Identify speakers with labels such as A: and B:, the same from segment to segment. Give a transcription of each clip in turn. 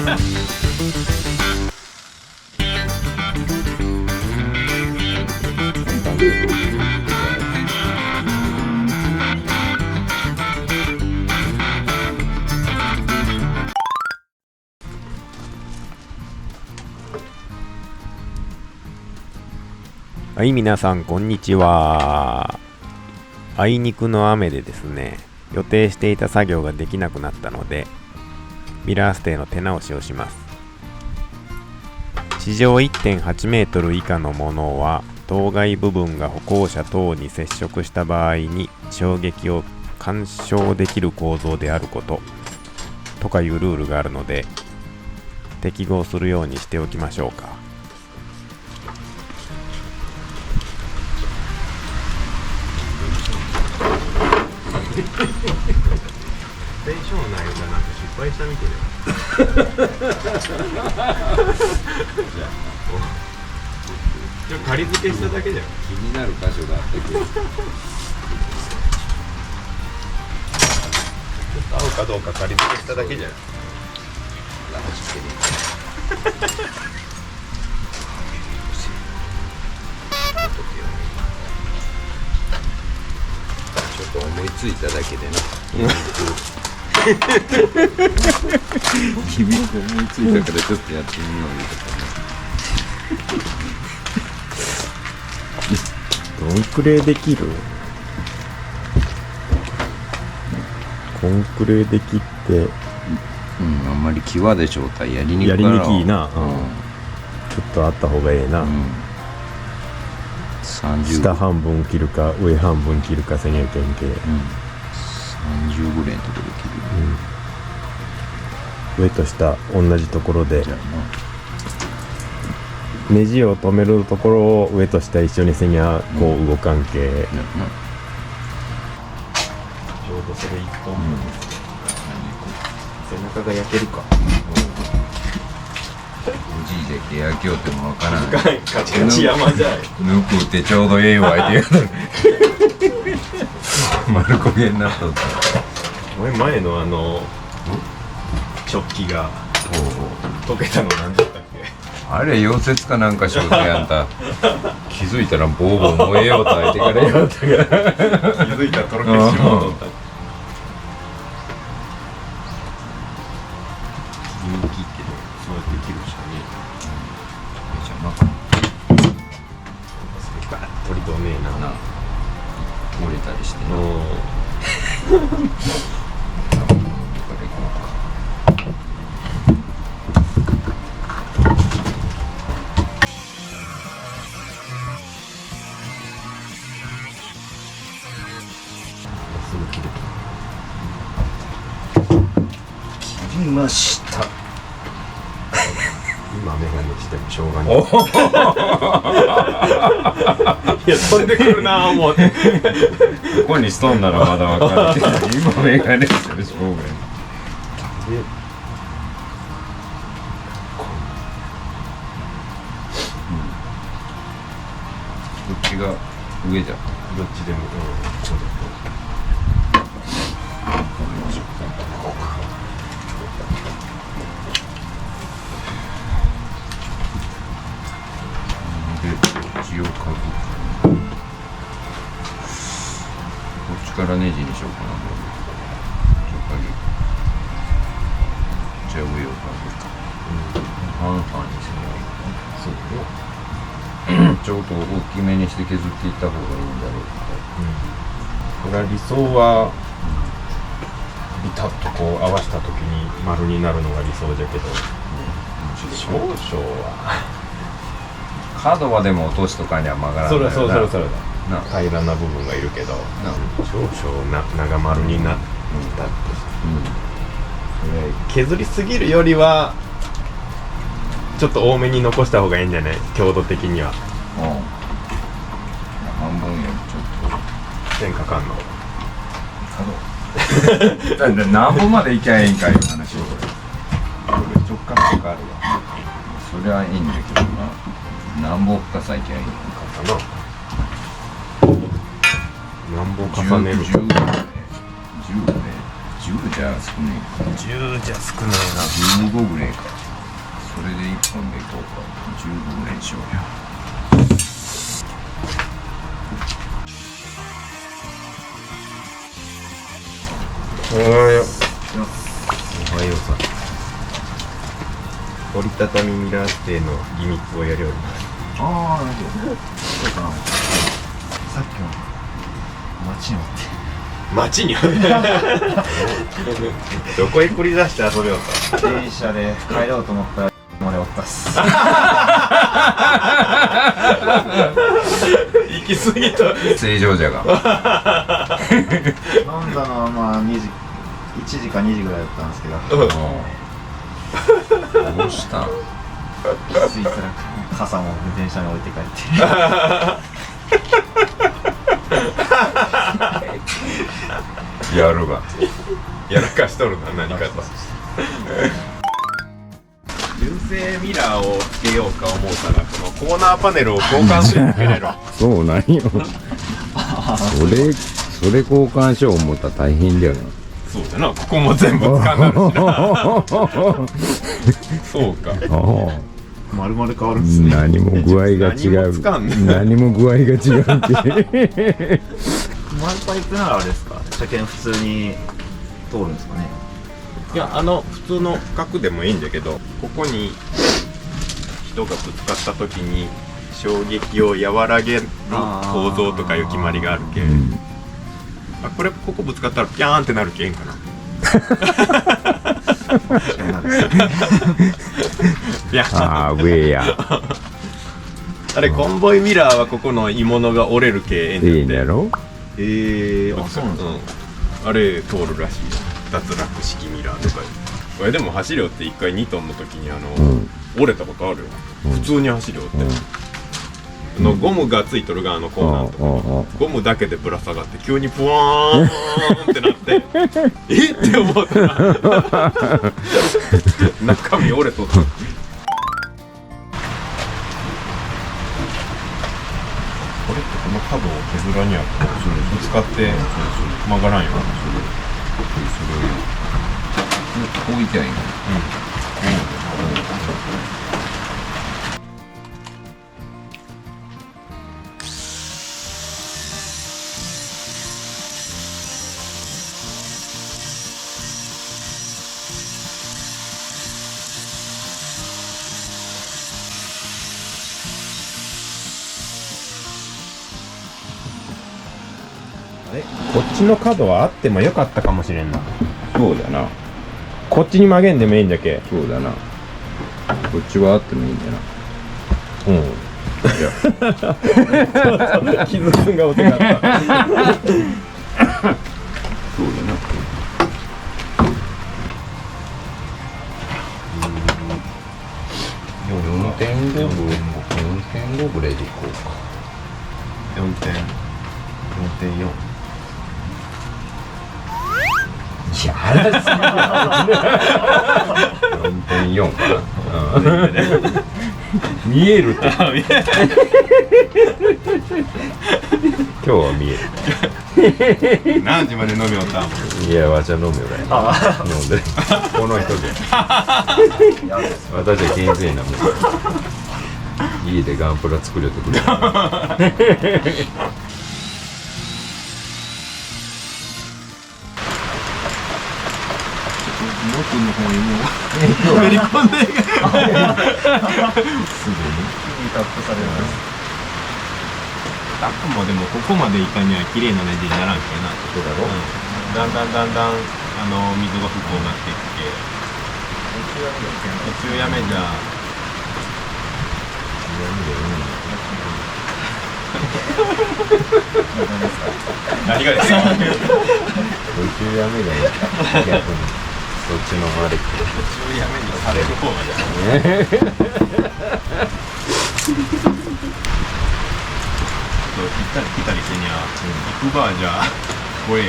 A: はい、皆さんこんにちは。あいにくの雨でですね、予定していた作業ができなくなったので、ミラーステの手直しをします。地上 1.8 メートル以下のものは、当該部分が歩行者等に接触した場合に衝撃を干渉できる構造であることとかいうルールがあるので、適合するようにしておきましょうか。テンションないがなんか失敗したみたいじゃあ仮付けしただけじゃん。
B: 気になる箇所があってくる。ちょっ
A: と合うかどうか仮付けしただけじゃん。
B: ちょっと思いついただけでな。君が思いついたからちょっとやってみようよ
A: どんくらいできる？こんくらいできって、
B: あんまり際で状態やりにくい
A: な、ちょっとあった方がええな。下半分切るか上半分切るかせにゃけんけ、30
B: ぐらいのところ切
A: る、上と下同じところでネジを止めるところを上と下一緒にせにゃこう動かんけ、ちょうどそれ1本分、背中が焼けるか、
B: おじいでけ焼きよってもわからん。
A: カチカチ山じゃい。
B: ぬくってちょうどええわいって言うの。丸焦げになっとった。
A: 前の食器が溶けたのなんだったっけ？
B: あれ溶接かなんかしようてやんた。気づいたらボーボー燃えようと相手からやったから。
A: 気づいたらとろけてしまうとった。人気ってそうやって切るしかねえ。
B: じゃあまあ
A: 取り留めえな。
B: 折れたりしてな。切りました。
A: 今メガネしてもしょうがない。いや飛んでくるなぁ思って。
B: ここにしとんならまだわかるけど、今メガネしてるしょうがない。どっちが上じゃん。
A: どっちでも、
B: こっちからネジにしようかな。じゃあ上をかぶるか。半々にする。そうね。ちょっと大きめにして削っていった方がいいんだろう
A: これは理想はビタッとこう合わせた時に丸になるのが理想じゃけど、少々は
B: 角はでも落としとかには曲がらない。
A: それ平らな部分がいるけど、少々長丸になったって、削りすぎるよりはちょっと多めに残した方がいいんじゃない？強度的には。
B: 半分よりちょっと
A: 線かかんの。
B: 何本までいきゃいいんかいう話を。直感とかあるわ。それはいいんだけどな。何本深さいきゃいいのか
A: な。何本重ねるか。10
B: じゃ少ねえか。
A: 10じゃ少ないな。
B: 15ぐらいか。それで1本でいこうか。15連勝や。
A: おはようさん。折りたたみミラーステーのギミックをやりおります。
B: ああ、なるほど。そうかな。さっきの街におって。
A: 街にどこへ繰り出して遊べようか。
B: 電車で帰ろうと思ったら俺おったっす。
A: 行き過ぎた。
B: 正常じゃが。
C: 飲んだのはまあ1時か2時ぐらいだったんですけど、
B: どうしたん？
C: 気づいたら傘も電車に置いて帰って。
B: やるが。
A: やらかしとるな、何かと。純正ミラーをつけようか思うたら、このコーナーパネルを交換するんやろ。
D: そうなんよ。それ交換しよう思ったら大変だよな。
A: そうだな、ここも全部つかんなるしな。そうか。
C: 丸々変わるんですね。
D: 何も具合が違う。何も具合が違うけ。
C: マイパイプならあれですか、車検普通に通るんですかね。
A: いや、普通の角でもいいんだけど、ここに人がぶつかった時に衝撃を和らげる構造とかいう決まりがあるけん。あ、ここぶつかったらピャーンってなるけんかな。
D: ああ、上や。
A: あれ、コンボイミラーはここの鋳物が折れるけん
D: いいんやろ。
C: あ、そうなんですか。
A: あれ通るらしい。脱落式ミラーとか。これでも走りよって1回2トンの時に折れたことあるよ。普通に走りよって。ゴムがついとる側のコーナーとかゴムだけでぶら下がって急にプワーンってなってえって思ったら中身折れとった。これってこの角を削らにゃぶつかって曲がらんよ。
B: 置いてはいいの。
A: こっちの角はあってもよかったかもしれんな。
D: そうだな。
A: こっちに曲げんでもいいんだけ。
D: そうだな。こっちはあってもいいんだな。
A: 傷つんがお手があった。
D: そうだな。4.5ぐらいでいこうか。
A: 4.4。
D: いや、4.4 かな。
A: 見えるって。
D: 今日は見え
A: 何時まで飲みよったん？
D: る。いや、わしは飲むよね。飲んで。この人で。私は健全なもん。家でガンプラ作れてくれ。
C: 僕の方にも
A: めり込んで。
C: すぐにタップされます。
A: タップもでもここまでいかには綺麗なネジにならんけな。
D: そうだろ。
A: だんだん水が不幸になっていって。途中やめじゃ。何がですか？
D: 途中やめだよ。逆にそっちの周り。
A: 途中やめにされる方がじゃ行ったり来たりしてにゃ、行くばあじゃ怖え。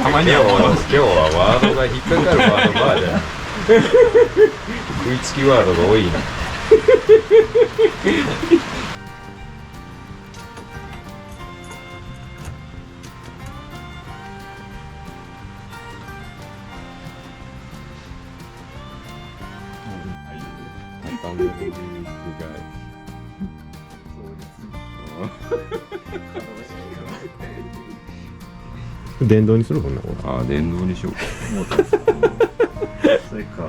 A: たまには戻す。
D: 今日はワードが引っかかるワードバーじゃん。食いつきワードが多いな。
A: パネルリーク電動にするもんなこれ。
B: ああ、電動にしようか。
C: モーターですかそれか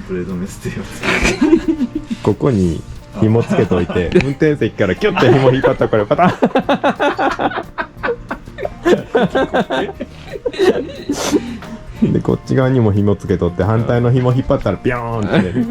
C: ブレードメステーをつけ
A: ここに紐つけといて運転席からキュッて紐引っ張ったらこれパタンでこっち側にも紐つけとって反対の紐引っ張ったらビョーンって出る。